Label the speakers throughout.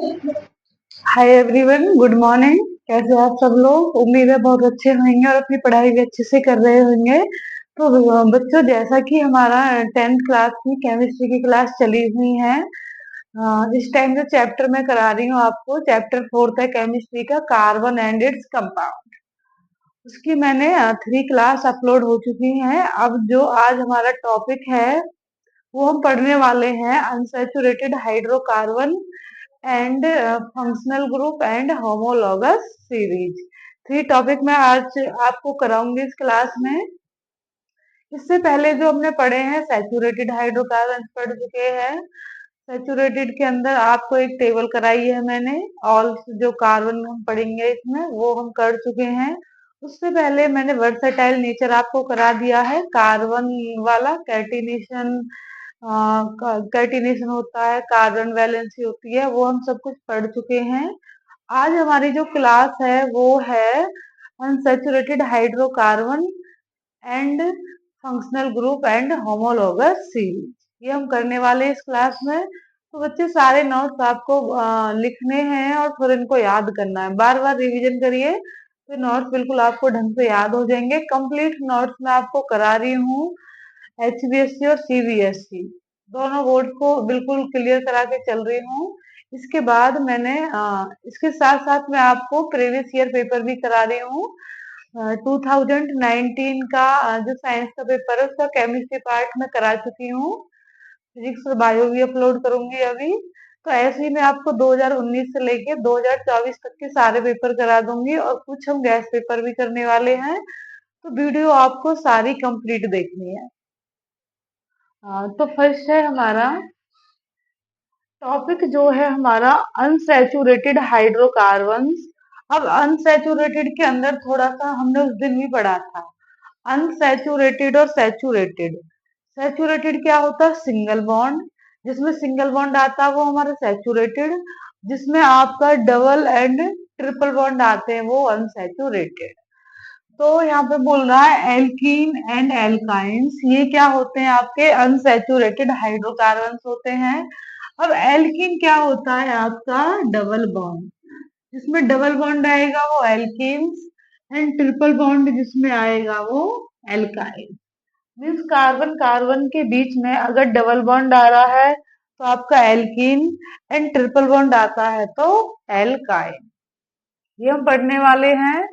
Speaker 1: Hi everyone, good morning. कैसे हैं आप सब लोग? उम्मीद है बहुत अच्छे होंगे और अपनी पढ़ाई भी अच्छे से कर रहे होंगे। तो बच्चों, जैसा कि हमारा 10th क्लास की केमिस्ट्री की क्लास चली हुई है, इस टाइम जो चैप्टर मैं करा रही हूँ आपको, चैप्टर 4th है केमिस्ट्री का, कार्बन एंड इट्स कंपाउंड। उसकी मैंने 3 क्लास अपलोड हो चुकी हैं। अब जो आज हमारा टॉपिक है वो हम पढ़ने वाले हैं unsaturated hydrocarbon and functional group and homologous series. 3 topic मैं आज आपको कराऊंगी इस क्लास में। इससे पहले जो हमने पढ़े हैं सैचुरेटेड हाइड्रोकार्बन पढ़ चुके हैं। सैचुरेटेड के अंदर आपको एक टेबल कराई है मैंने। ऑल जो कार्बन हम पढ़ेंगे इसमें वो हम कर चुके हैं। उससे पहले मैंने वर्सेटाइल नेचर आपको करा दिया है। कार्बन वाला कैटिनेशन, कैटिनेशन होता है, कार्बन वैलेंसी होती है, वो हम सब कुछ पढ़ चुके हैं। आज हमारी जो क्लास है वो है unsaturated hydrocarbon and functional group and homologous series. ये हम करने वाले हैं इस क्लास में। तो बच्चे, सारे नोट्स आपको लिखने हैं और फिर इनको याद करना है। बार बार रिवीजन करिए तो नोट्स बिल्कुल आपको ढंग से याद हो जाएंगे। कंप्लीट नोट्स मैं आपको करा रही हूँ HBSC और CBSC दोनों बोर्ड को बिल्कुल क्लियर करा के चल रही हूँ। इसके बाद मैंने इसके साथ साथ मैं आपको प्रीवियस ईयर पेपर भी करा रही हूँ। 2019 का जो साइंस का पेपर है उसका केमिस्ट्री पार्ट में करा चुकी हूँ। फिजिक्स और बायो भी अपलोड करूंगी अभी। तो ऐसे ही मैं आपको 2019 से लेके 2024 तक के सारे पेपर करा दूंगी और कुछ हम गैस पेपर भी करने वाले हैं। तो वीडियो आपको सारी कंप्लीट देखनी है। तो फर्स्ट है हमारा टॉपिक जो है हमारा अनसैचुरेटेड हाइड्रोकार्बन्स। अब अनसैचुरेटेड के अंदर थोड़ा सा हमने उस दिन भी पढ़ा था अनसैचुरेटेड और सैचुरेटेड। सैचुरेटेड क्या होता है? Single bond. जिसमें सिंगल बॉन्ड आता है वो हमारा सैचुरेटेड। जिसमें आपका डबल एंड ट्रिपल बॉन्ड आते हैं वो अनसैचुरेटेड। तो यहाँ पे बोल रहा है एल्कीन एंड एल्काइंस, ये क्या होते हैं? आपके अनसैचुरेटेड हाइड्रोकार्बन्स होते हैं। अब एल्कीन क्या होता है? आपका डबल बॉन्ड। जिसमें डबल बॉन्ड आएगा वो एल्कीन्स एंड ट्रिपल बॉन्ड जिसमें आएगा वो एल्काइल। मीन्स कार्बन कार्बन के बीच में अगर डबल बॉन्ड आ रहा है तो आपका एल्कीन एंड ट्रिपल बॉन्ड आता है तो एल्काइल। ये हम पढ़ने वाले हैं।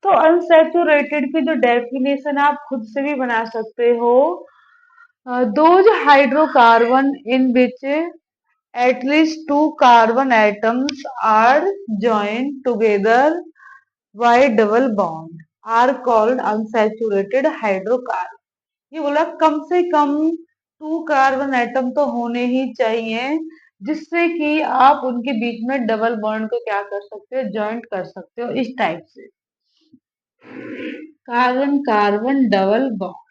Speaker 1: तो अनसैचुरेटेड की जो डेफिनेशन आप खुद से भी बना सकते हो। Those hydrocarbon in which at least two carbon atoms are joined together by double bond are called unsaturated hydrocarbon। ये बोला कम से कम 2 कार्बन एटम तो होने ही चाहिए जिससे कि आप उनके बीच में डबल बॉन्ड को क्या कर सकते हो? ज्वाइंट कर सकते हो इस टाइप से। Carbon carbon double bond.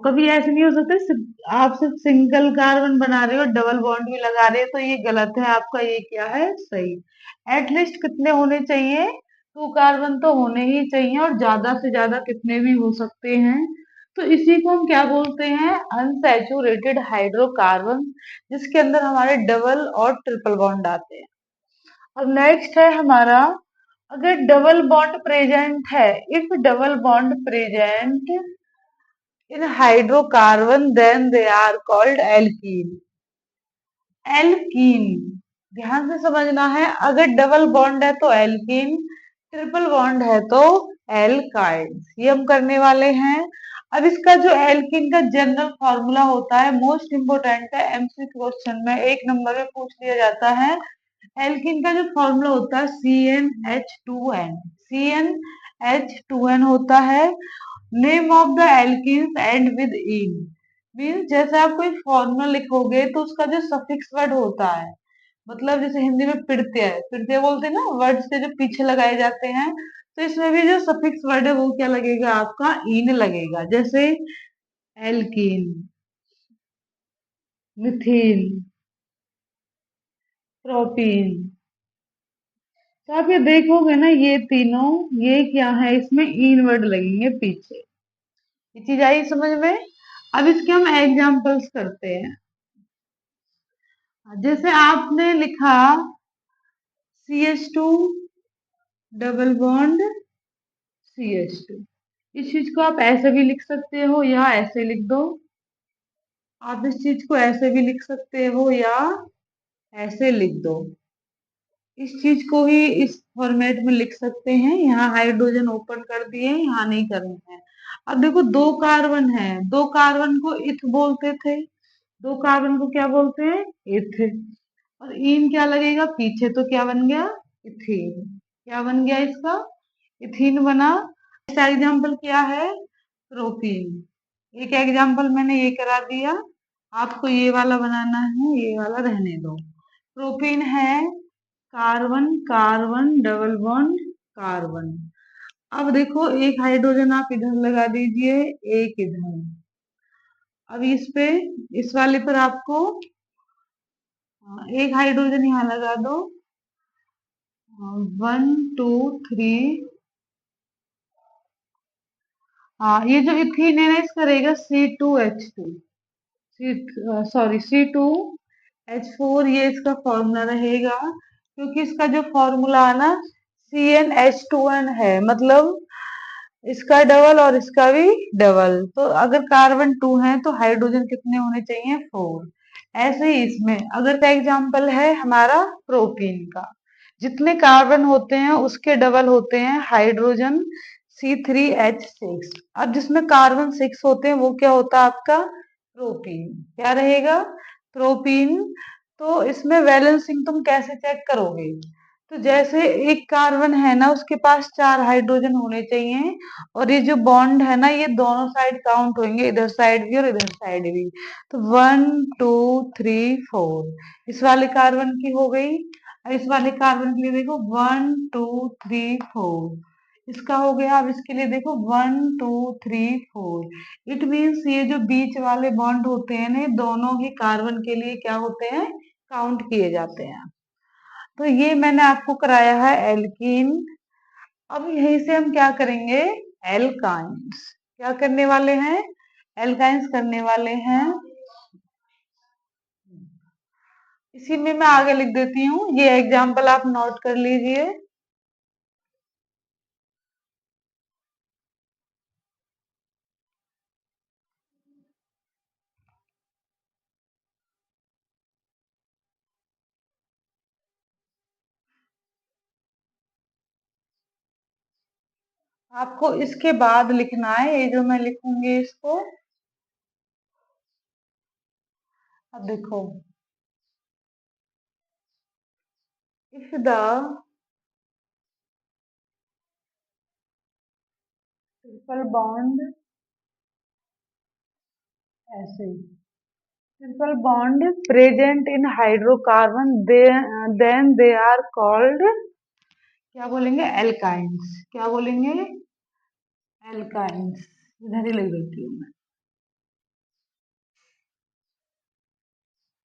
Speaker 1: कभी ऐसे नहीं हो सकता आप सिर्फ सिंगल कार्बन बना रहे हो डबल बॉन्ड भी लगा रहे हो, तो ये गलत है आपका। ये क्या है? सही। एटलीस्ट कितने होने चाहिए? 2 कार्बन तो होने ही चाहिए और ज्यादा से ज्यादा कितने भी हो सकते हैं। तो इसी को हम क्या बोलते हैं? अनसैचुरेटेड हाइड्रोकार्बन, जिसके अंदर हमारे डबल और ट्रिपल बॉन्ड आते हैं। अब नेक्स्ट है हमारा, अगर डबल बॉन्ड प्रेजेंट है, if double bond present in hydrocarbon then they are called alkene. Alkene ध्यान से समझना है। अगर डबल बॉन्ड है तो एल्कीन, ट्रिपल बॉन्ड है तो एल्काइल्स। ये हम करने वाले हैं। अब इसका जो एल्कीन का जनरल फॉर्मूला होता है, मोस्ट इंपोर्टेंट है, एमसीक्यू क्वेश्चन में 1 नंबर में पूछ लिया जाता है। एल्कीन का जो फॉर्मूला होता है CnH2n। CnH2n होता है। Name of the alkenes and with in. Means जैसे आप कोई फॉर्मूला लिखोगे तो उसका जो सफिक्स वर्ड होता है, मतलब जैसे हिंदी में पिड़ते है, पिड़ते बोलते हैं ना, वर्ड से जो पीछे लगाए जाते हैं, तो इसमें भी जो सफिक्स वर्ड है वो क्या लगेगा? आपका इन लगेगा। जैसे एल्कीन, मिथीन, प्रोपीन। तो आप ये देखोगे ना, ये तीनों, ये क्या है? इसमें इन वर्ड लगेंगे पीछे। ये चीज आई समझ में? अब इसके हम एग्जाम्पल्स करते हैं। जैसे आपने लिखा CH2 डबल बॉन्ड CH2। इस चीज को आप ऐसे भी लिख सकते हो या ऐसे लिख दो। आप इस चीज को ऐसे भी लिख सकते हो या ऐसे लिख दो। इस चीज को ही इस फॉर्मेट में लिख सकते हैं। यहाँ हाइड्रोजन ओपन कर दिए, यहाँ नहीं करना है। अब देखो दो कार्बन है, दो कार्बन को इथ बोलते थे, दो कार्बन को क्या बोलते हैं, इथ। और इन क्या लगेगा पीछे, तो क्या बन गया, इथीन। क्या बन गया इसका, इथीन बना। इसका एग्जाम्पल क्या है, प्रोपीन। एक एग्जाम्पल मैंने ये करा दिया, आपको ये वाला बनाना है, ये वाला रहने दो। प्रोपीन है carbon carbon double bond carbon. अब देखो एक हाइड्रोजन आप इधर लगा दीजिए, एक इधर। अब इस पे, इस वाले पर आपको एक हाइड्रोजन यहाँ लगा दो। 1 2 3। हाँ, ये जो इथीन है ना, इसका रहेगा C2H2, C2H4। ये इसका फॉर्मूला रहेगा, क्योंकि इसका जो फॉर्मूला है ना CnH2n है, मतलब इसका डबल और इसका भी डबल। तो अगर कार्बन 2 है तो हाइड्रोजन कितने होने चाहिए, 4। ऐसे ही इसमें अगर का एग्जाम्पल है हमारा प्रोपीन का, जितने कार्बन होते हैं उसके डबल होते हैं हाइड्रोजन, C3H6। अब जिसमें कार्बन 6 होते हैं वो क्या होता है आपका, प्रोपीन। क्या रहेगा, प्रोपीन। तो इसमें वैलेंसिंग तुम कैसे चेक करोगे, तो जैसे एक कार्बन है ना उसके पास 4 हाइड्रोजन होने चाहिए, और ये जो बॉन्ड है ना ये दोनों साइड काउंट होंगे, इधर साइड भी और इधर साइड भी। तो 1 2 3 4 इस वाले कार्बन की हो गई। अब इस वाले कार्बन के लिए देखो 1 2 3 4 इसका हो गया। अब इसके लिए देखो 1 2 3 4। इट मीन्स ये जो बीच वाले बॉन्ड होते हैं ना, ये दोनों ही कार्बन के लिए क्या होते हैं, काउंट किए जाते हैं। तो ये मैंने आपको कराया है एल्कीन। अब यहीं से हम क्या करेंगे, एल्काइंस। क्या करने वाले हैं, एल्काइंस करने वाले हैं। इसी में मैं आगे लिख देती हूँ, ये एग्जाम्पल आप नोट कर लीजिए। आपको इसके बाद लिखना है, ये जो मैं लिखूंगी इसको। अब देखो, इफ द ट्रिपल बॉन्ड, ऐसे triple bond present in hydrocarbon, then they are called, क्या बोलेंगे, एल्काइंस। क्या बोलेंगे, एल्काइंस। इधर ही लिख देती हूँ मैं,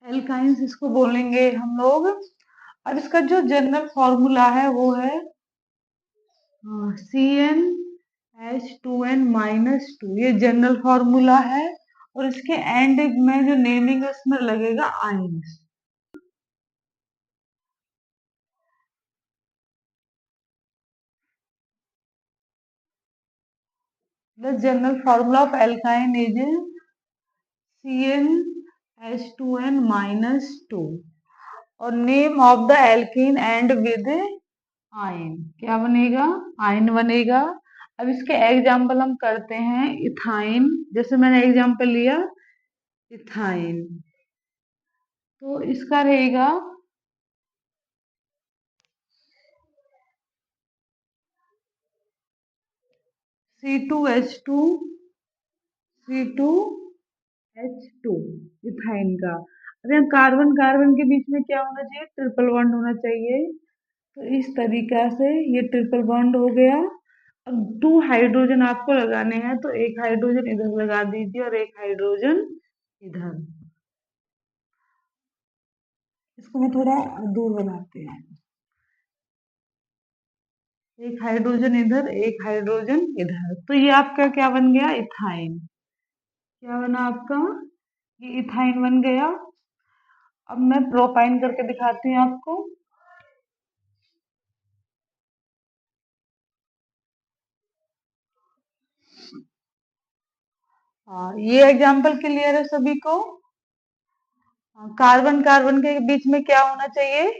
Speaker 1: एल्काइंस इसको बोलेंगे हम लोग। और इसका जो जनरल फॉर्मूला है वो है CnH2n-2। ये जनरल फॉर्मूला है, और इसके एंड में जो नेमिंग है उसमें लगेगा ions. The general formula of alkyne is CnH2n-2, और name of the alkene and with ion. क्या बनेगा, आयन बनेगा। अब इसके एग्जाम्पल हम करते हैं, इथाइन। जैसे मैंने एग्जाम्पल लिया इथाइन, तो इसका रहेगा C2H2, C2H2, इथाइन का। अब यहाँ कार्बन कार्बन के बीच में क्या होना चाहिए, ट्रिपल बॉन्ड होना चाहिए। तो इस तरीका से ये ट्रिपल बॉन्ड हो गया। अब 2 हाइड्रोजन आपको लगाने हैं, तो एक हाइड्रोजन इधर लगा दीजिए और एक हाइड्रोजन इधर। इसको मैं थोड़ा दूर बनाते हैं, एक हाइड्रोजन इधर एक हाइड्रोजन इधर। तो ये आपका क्या बन गया, इथाइन। क्या बना आपका, ये इथाइन बन गया। अब मैं प्रोपाइन करके दिखाती हूँ आपको। ये एग्जाम्पल क्लियर है सभी को। कार्बन कार्बन के बीच में क्या होना चाहिए?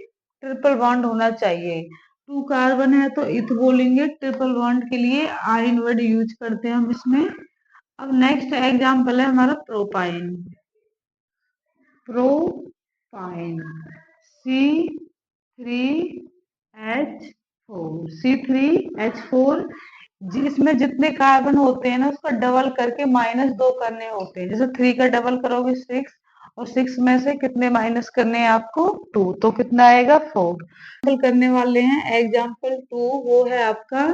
Speaker 1: ट्रिपल बॉन्ड होना चाहिए। टू कार्बन है तो इथ बोलेंगे, ट्रिपल बॉन्ड के लिए आयन वर्ड यूज करते हैं हम इसमें। अब नेक्स्ट एग्जाम्पल है हमारा प्रोपाइन। प्रोपाइन C3H4 जिसमें जितने कार्बन होते हैं ना उसका डबल करके -2 करने होते हैं। जैसे 3 का डबल करोगे 6, और 6 में से कितने माइनस करने हैं आपको? 2, तो कितना आएगा? 4। करने वाले हैं एग्जाम्पल 2, वो है आपका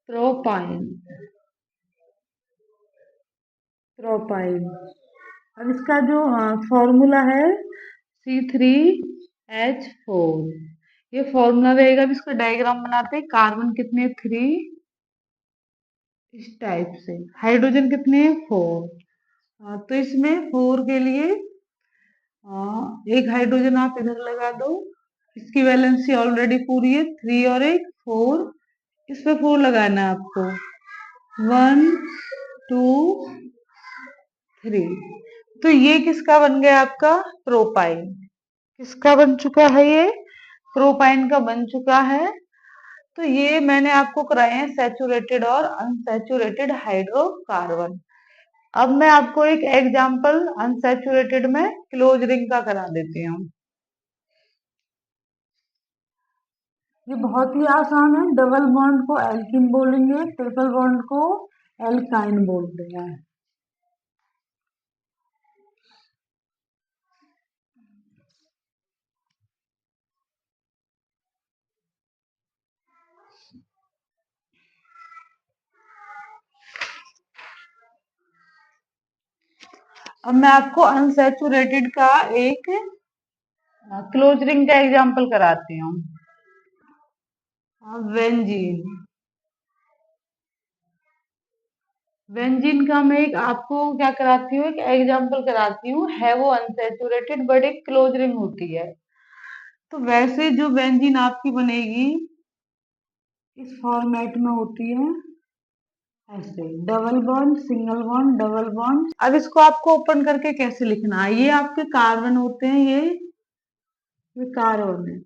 Speaker 1: प्रोपाइन। प्रोपाइन, अब इसका जो फॉर्मूला है C3H4, ये फॉर्मूला रहेगा। अब इसका डायग्राम बनाते हैं। कार्बन कितने? 3, इस टाइप से। हाइड्रोजन कितने? 4। तो इसमें 4 के लिए एक हाइड्रोजन आप इधर लगा दो। इसकी वैलेंसी ऑलरेडी पूरी है, 3 और एक 4। इस पे 4 लगाना है आपको। 1 2 3। तो ये किसका बन गया? आपका प्रोपाइन। किसका बन चुका है? ये प्रोपाइन का बन चुका है। तो ये मैंने आपको कराए हैं सैचुरेटेड और अनसैचुरेटेड हाइड्रोकार्बन। अब मैं आपको एक एग्जांपल अनसैचुरेटेड में क्लोज रिंग का करा देती हूँ। ये बहुत ही आसान है। डबल बॉन्ड को एल्किन बोलेंगे, ट्रिपल बॉन्ड को एल्काइन बोलते हैं। अब मैं आपको अनसैचुरेटेड का एक क्लोज रिंग का एग्जांपल कराती हूँ। बेंजीन। बेंजीन का मैं एक आपको क्या कराती हूँ, एक एग्जांपल कराती हूँ। है वो अनसैचुरेटेड बट एक क्लोज रिंग होती है। तो वैसे जो बेंजीन आपकी बनेगी इस फॉर्मेट में होती है, ऐसे double bond, single bond, double bond. अब इसको आपको ओपन करके कैसे लिखना है? ये आपके कार्बन होते हैं, ये कार्बन है।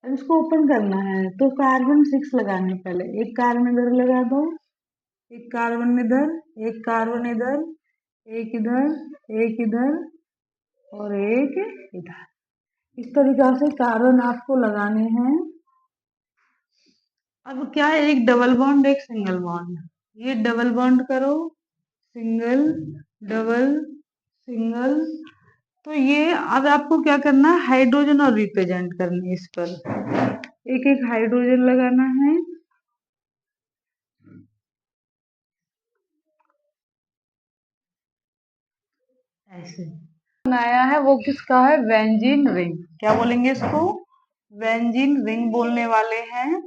Speaker 1: अब इसको ओपन करना है तो कार्बन 6 लगाने, पहले एक कार्बन इधर लगा दो, एक कार्बन इधर, एक कार्बन इधर, एक इधर, एक इधर और एक इधर। इस तरीका से कार्बन आपको लगाने हैं। अब क्या है? एक डबल बॉन्ड, एक सिंगल बॉन्ड। ये डबल बॉन्ड करो, सिंगल, डबल, सिंगल। तो ये अब आपको क्या करना है? हाइड्रोजन और रिप्रेजेंट करनी है। इस पर एक एक हाइड्रोजन लगाना है, ऐसे बनाया है। वो किसका है? Benzene ring. क्या बोलेंगे इसको? बेंजीन रिंग बोलने वाले हैं।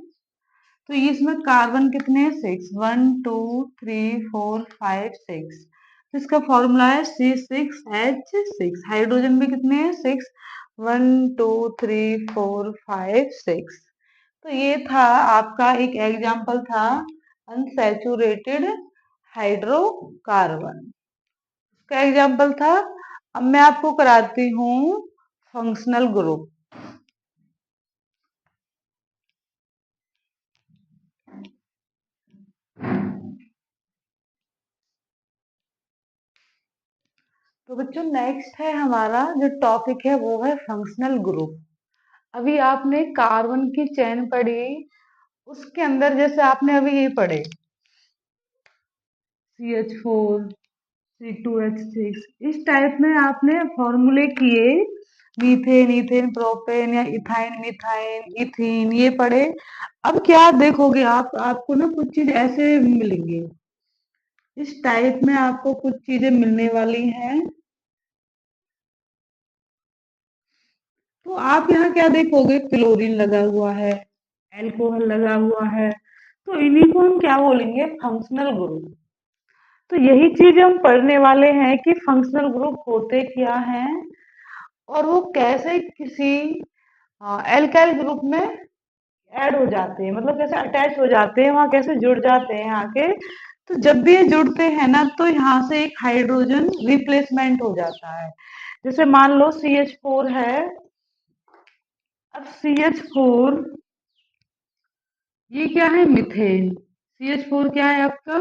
Speaker 1: तो ये इसमें कार्बन कितने हैं? 6, 1 2 3 4 5 6। तो इसका फॉर्मूला है C6H6। हाइड्रोजन भी कितने हैं? 6, 1 2 3 4 5 6। तो ये था आपका एक एग्जाम्पल था अनसैचुरेटेड हाइड्रोकार्बन, इसका एग्जाम्पल था। अब मैं आपको कराती हूँ फंक्शनल ग्रुप। तो बच्चों नेक्स्ट है हमारा जो टॉपिक है वो है फंक्शनल ग्रुप। अभी आपने कार्बन की चेन पढ़ी, उसके अंदर जैसे आपने अभी ये पढ़े CH4 C2H6, इस टाइप में आपने फॉर्मूले किए, मीथेन, इथेन, प्रोपेन या इथाइन, मिथाइन, इथीन, ये पढ़े। अब क्या देखोगे आप, आपको ना कुछ चीज ऐसे मिलेंगे, इस टाइप में आपको कुछ चीजें मिलने वाली हैं। तो आप यहाँ क्या देखोगे? क्लोरीन लगा हुआ है, एल्कोहल लगा हुआ है। तो इन्हीं को हम क्या बोलेंगे? Functional group. तो यही चीज हम पढ़ने वाले हैं कि फंक्शनल ग्रुप होते क्या हैं और वो कैसे किसी एल्काइल ग्रुप में ऐड हो जाते हैं, मतलब कैसे अटैच हो जाते हैं, वहां कैसे जुड़ जाते हैं आके। तो जब भी ये जुड़ते हैं ना तो यहाँ से एक हाइड्रोजन रिप्लेसमेंट हो जाता है। जैसे मान लो CH4 है, अब CH4 ये क्या है, मिथेन। CH4 क्या है आपका,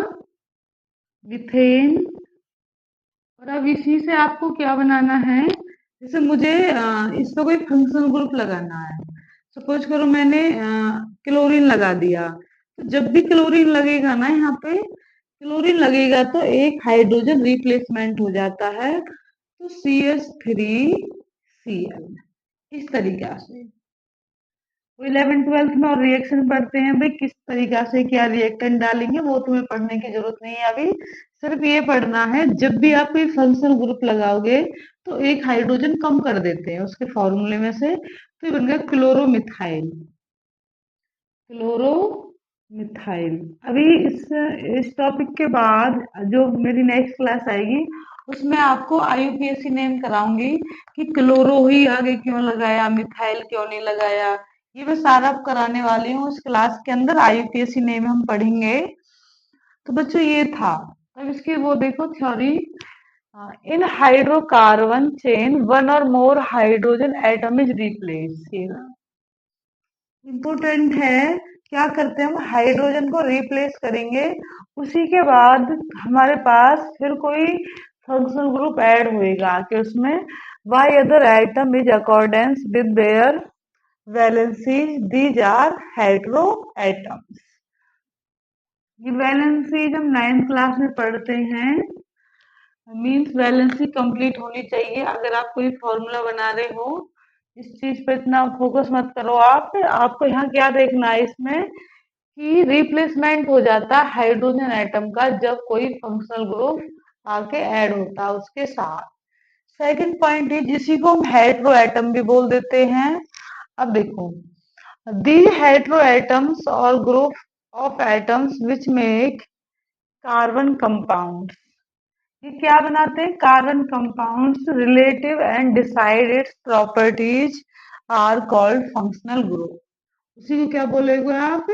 Speaker 1: मिथेन। और अब इसी से आपको क्या बनाना है, जैसे मुझे इसमें कोई फंक्शनल ग्रुप लगाना है। सपोज करो मैंने क्लोरीन लगा दिया, तो जब भी क्लोरीन लगेगा ना, यहाँ पे क्लोरीन लगेगा तो एक हाइड्रोजन रिप्लेसमेंट हो जाता है, तो CH3Cl। इस तरीका से 11 ट्वेल्थ में और रिएक्शन पढ़ते हैं भाई, किस तरीका से क्या रिएक्टेंट डालेंगे, वो तुम्हें पढ़ने की जरूरत नहीं है अभी। सिर्फ ये पढ़ना है, जब भी आप कोई फंक्शनल ग्रुप लगाओगे तो एक हाइड्रोजन कम कर देते हैं उसके फॉर्मूले में से, तो ये बन गया क्लोरोमिथाइल। क्लोरोमिथाइल। अभी इस टॉपिक के बाद जो मेरी नेक्स्ट क्लास आएगी उसमें आपको IUPAC नेम कराऊंगी कि क्लोरो ही आगे क्यों लगाया, मिथाइल क्यों नहीं लगाया। ये मैं सारा कराने वाली हूँ उस क्लास के अंदर, IUPAC नेम हम पढ़ेंगे। तो बच्चों ये था। अब इसकी वो देखो थ्योरी, इन हाइड्रोकार्बन चेन वन और more hydrogen atom is replace. Important है, क्या करते हैं हम हाइड्रोजन को रिप्लेस करेंगे, उसी के बाद हमारे पास फिर कोई फंक्शनल ग्रुप ऐड होएगा कि उसमें why other atom is accordance with their valencies, these are hetero atoms. ये वैलेंसीज हम 9th क्लास में पढ़ते हैं। मीन्स वैलेंसी कंप्लीट होनी चाहिए। अगर आप कोई फॉर्मूला बना रहे हो, इस चीज पे इतना फोकस मत करो। आपको यहाँ क्या देखना है इसमें कि रिप्लेसमेंट हो जाता है हाइड्रोजन एटम का जब कोई फंक्शनल ग्रुप आके ऐड होता है उसके साथ। सेकंड पॉइंट है, जिसी को हम हेटेरो एटम भी बोल देते हैं। अब देखो, दी हेटेरो एटम्स और group of atoms which make carbon compound, ये क्या बनाते हैं, carbon compounds. Relative and decide its properties are called functional group. उसी को क्या बोलेगे आप,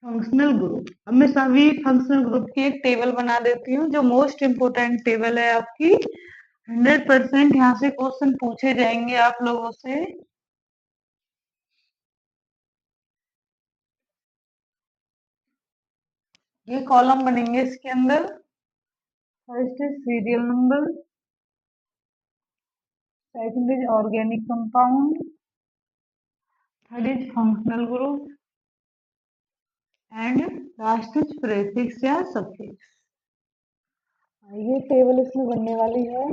Speaker 1: फंक्शनल ग्रुप। अब मैं सभी फंक्शनल ग्रुप की एक टेबल बना देती हूँ, जो मोस्ट इम्पोर्टेंट टेबल है आपकी। 100% यहाँ से क्वेश्चन पूछे जाएंगे आप लोगों से। ये कॉलम बनेंगे इसके अंदर। First is serial number, second is organic compound, third is functional group, and last is prefix या सफिक्स। ये टेबल इसमें बनने वाली है,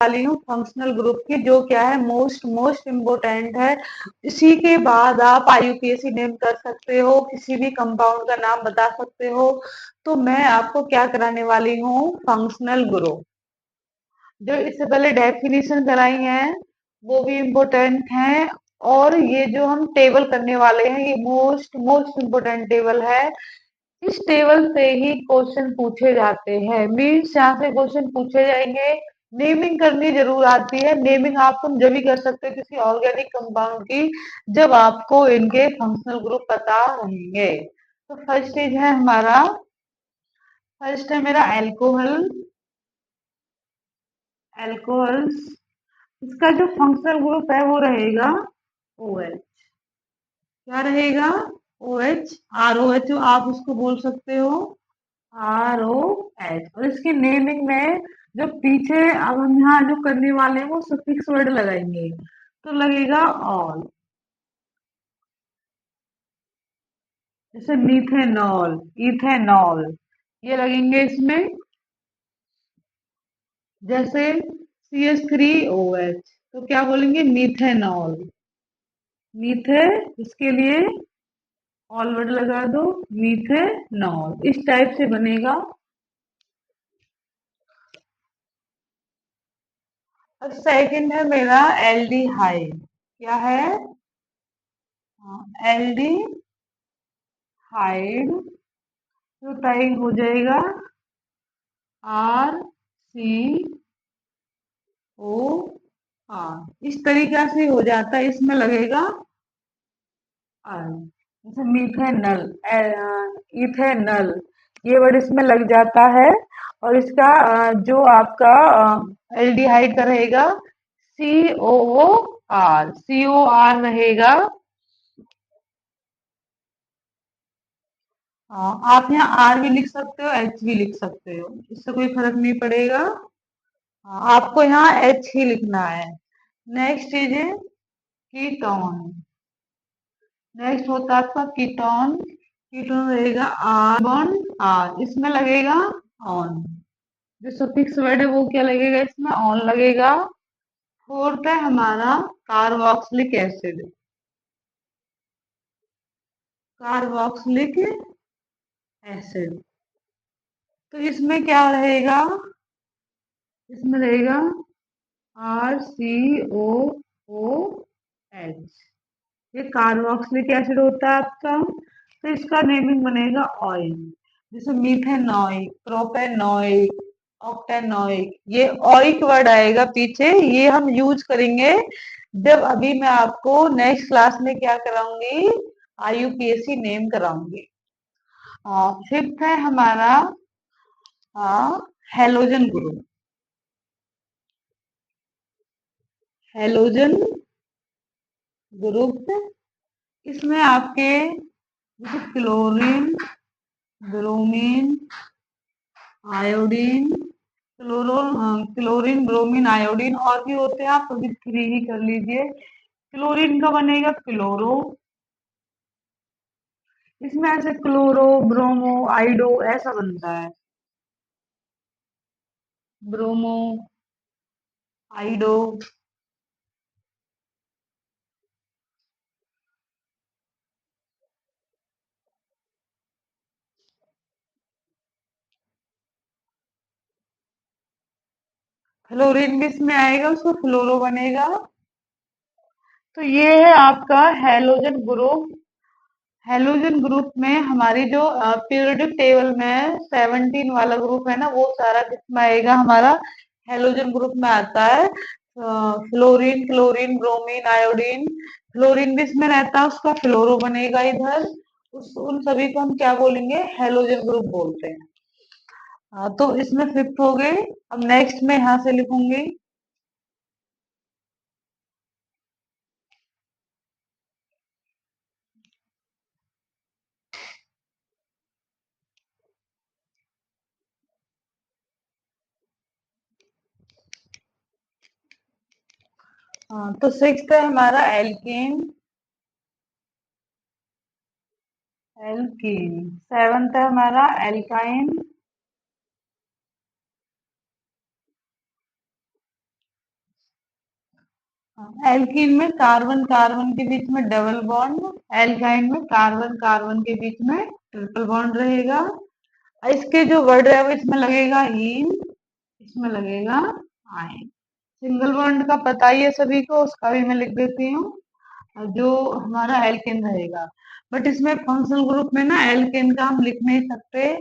Speaker 1: वाली हूँ फंक्शनल ग्रुप की, जो क्या है मोस्ट मोस्ट इम्पोर्टेंट है। इसी के बाद आप IUPAC नेम कर सकते हो, किसी भी कंपाउंड का नाम बता सकते हो। तो मैं आपको क्या कराने वाली हूँ, फंक्शनल ग्रुप। जो इससे पहले डेफिनेशन कराई है वो भी इम्पोर्टेंट है, और ये जो हम टेबल करने वाले हैं ये मोस्ट मोस्ट इम्पोर्टेंट टेबल है। इस टेबल से ही क्वेश्चन पूछे जाते हैं, मीन्स यहाँ से क्वेश्चन पूछे जाएंगे। नेमिंग करनी जरूर आती है, नेमिंग आप तुम जब भी कर सकते हो किसी ऑर्गेनिक कंपाउंड की, जब आपको इनके फंक्शनल ग्रुप पता रहेंगे। तो फर्स्ट स्टेज है हमारा, फर्स्ट है मेरा एल्कोहल, एल्कोहल्स। इसका जो फंक्शनल ग्रुप है वो रहेगा OH। क्या रहेगा, OH। ROH आप उसको बोल सकते हो, ROH। और इसकी नेमिंग में जो पीछे अब हम यहाँ जो करने वाले हैं वो सफिक्स वर्ड लगाएंगे, तो लगेगा ऑल। जैसे मीथेनॉल, इथेनॉल, ये लगेंगे इसमें। जैसे CH3OH, तो क्या बोलेंगे, मीथेनॉल। मीथे, इसके लिए ऑल वर्ड लगा दो, मीथेनॉल। इस टाइप से बनेगा। अब सेकंड है मेरा एल्डिहाइड। क्या है, एल्डिहाइड। तो टाइप हो जाएगा RCOR। इस तरीका से हो जाता है, इसमें लगेगा R। जैसे मीथेनल, इथेनल, ये वर्ड इसमें लग जाता है। और इसका जो आपका एल्डिहाइड का रहेगा COOR रहेगा। आप यहाँ आर भी लिख सकते हो, एच भी लिख सकते हो, इससे कोई फर्क नहीं पड़ेगा। आपको यहाँ एच ही लिखना है। नेक्स्ट चीज है कीटोन। नेक्स्ट होता है आपका कीटोन। कीटोन रहेगा आर बॉन्ड आर, इसमें लगेगा ऑन। जो सफिक्स वर्ड है वो क्या लगेगा, इसमें ऑन लगेगा। फोर्थ है हमारा कार्बोक्सिलिक एसिड। कार्बोक्सिलिक एसिड, तो इसमें क्या रहेगा, इसमें रहेगा RCOOH। ये कार्बोक्सिलिक एसिड होता है आपका। तो इसका नेमिंग बनेगा ऑयल। जैसे मीथेनॉइक, प्रोपेनॉइक, ऑक्टेनॉइक, ये ऑइक वर्ड आएगा पीछे, ये हम यूज करेंगे जब अभी मैं आपको नेक्स्ट क्लास में क्या कराऊंगी, IUPAC नेम कराऊंगी। फिफ्थ है हमारा हेलोजन ग्रुप। हेलोजन ग्रुप, इसमें आपके जैसे chlorine, bromine, iodine, chlorine, bromine, iodine और भी होते हैं, आप सभी थ्री ही कर लीजिए। क्लोरीन का बनेगा क्लोरो, इसमें ऐसे क्लोरो, ब्रोमो, आइडो ऐसा बनता है। ब्रोमो, आइडो। फ्लोरीन भी इसमें आएगा, उसको फ्लोरो बनेगा। तो ये है आपका हेलोजन ग्रुप। हेलोजन ग्रुप में हमारी जो पीरियोडिक टेबल में 17 वाला ग्रुप है ना, वो सारा किसमें आएगा, हमारा हेलोजन ग्रुप में आता है। Fluorine, chlorine, bromine, iodine. Fluorine भी इसमें रहता है, उसका फ्लोरो बनेगा इधर। उन सभी को हम क्या बोलेंगे, हेलोजन ग्रुप बोलते हैं। तो इसमें फिफ्थ हो गए। अब नेक्स्ट में यहाँ से लिखूंगी। तो सिक्स्थ है हमारा एल्कीन। एल्कीन। सेवंथ है हमारा एल्काइन। एल्कीन में कार्बन कार्बन के बीच में डबल बॉन्ड, एल्काइन में कार्बन कार्बन के बीच में ट्रिपल बॉन्ड रहेगा। इसके जो वर्ड है वो इसमें लगेगा इन, इसमें लगेगा आइन। सिंगल बॉन्ड का पता ही है सभी को, उसका भी मैं लिख देती हूँ। जो हमारा एल्केन रहेगा, बट इसमें फंक्शनल ग्रुप में ना एल्केन का हम लिख नहीं सकते,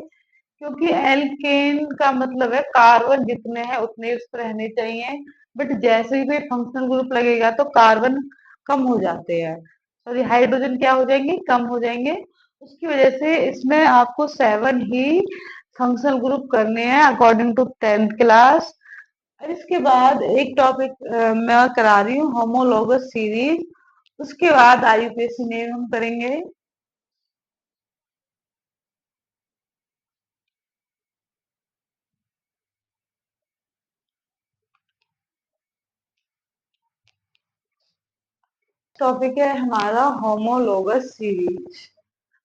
Speaker 1: क्योंकि एल्केन का मतलब है कार्बन जितने हैं उतने उस पर रहने चाहिए। बट जैसे ही कोई फंक्शनल ग्रुप लगेगा तो कार्बन कम हो जाते हैं, सॉरी हाइड्रोजन क्या हो जाएंगे, कम हो जाएंगे। उसकी वजह से इसमें आपको 7 ही फंक्शनल ग्रुप करने हैं अकॉर्डिंग टू 10th क्लास। और इसके बाद एक टॉपिक मैं करा रही हूँ, होमोलोगस सीरीज। उसके बाद IUPAC नेम हम करेंगे। टॉपिक है हमारा होमोलोगस सीरीज।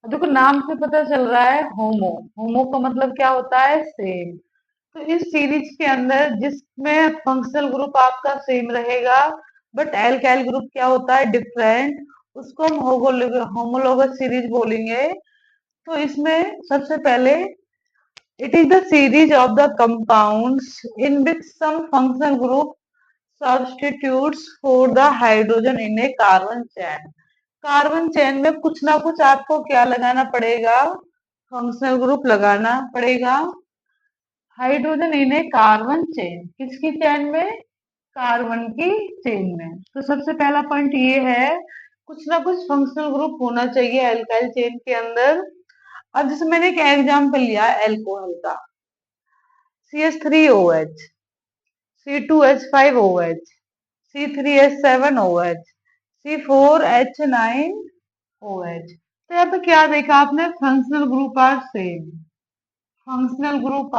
Speaker 1: देखो नाम से पता चल रहा है होमो, होमो का मतलब क्या होता है, सेम। तो इस सीरीज के अंदर जिसमें फंक्शनल ग्रुप आपका सेम रहेगा बट एल्काइल ग्रुप क्या होता है, डिफरेंट, उसको हम होमोलोगस सीरीज बोलेंगे। तो इसमें सबसे पहले it is the series of the compounds in which some functional group substitutes for the hydrogen in a carbon chain। Carbon chain में कुछ ना कुछ आपको क्या लगाना पड़ेगा, फंक्शनल ग्रुप लगाना पड़ेगा। Hydrogen in A carbon chain, किसकी चेन में, कार्बन की चेन में। तो सबसे पहला पॉइंट ये है कुछ ना कुछ फंक्शनल ग्रुप होना चाहिए एल्काइल चेन के अंदर। अब जैसे मैंने एक एग्जाम्पल लिया एल्कोहल का, CH3OH, C2H5OH, C3H7OH, C4H9OH। तो यहाँ पे क्या देखा आपने, functional group are same, functional group